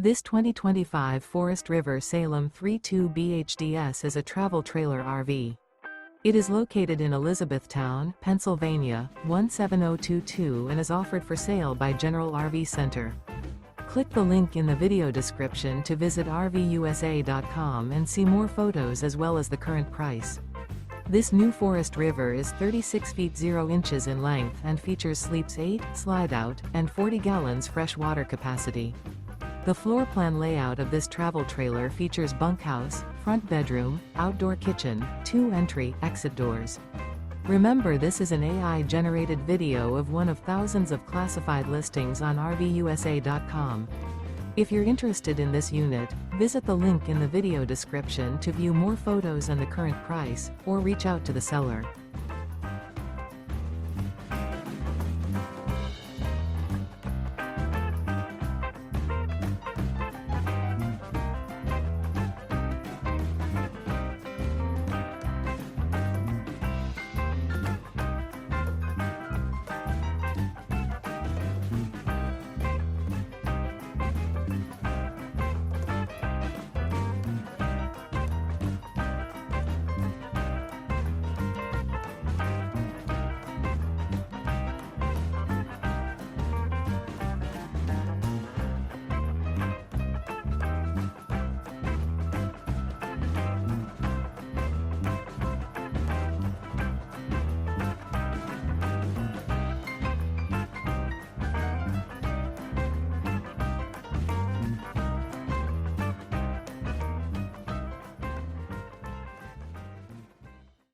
This 2025 Forest River Salem 3.2 BHDS is a travel trailer RV. It is located in Elizabethtown, Pennsylvania, 17022 and is offered for sale by General RV Center. Click the link in the video description to visit RVUSA.com and see more photos as well as the current price. This new Forest River is 36 feet 0 inches in length and features sleeps 8, slide-out, and 40 gallons fresh water capacity. The floor plan layout of this travel trailer features bunkhouse, front bedroom, outdoor kitchen, 2 entry/exit doors. Remember, this is an AI-generated video of one of thousands of classified listings on RVUSA.com. If you're interested in this unit, visit the link in the video description to view more photos and the current price, or reach out to the seller.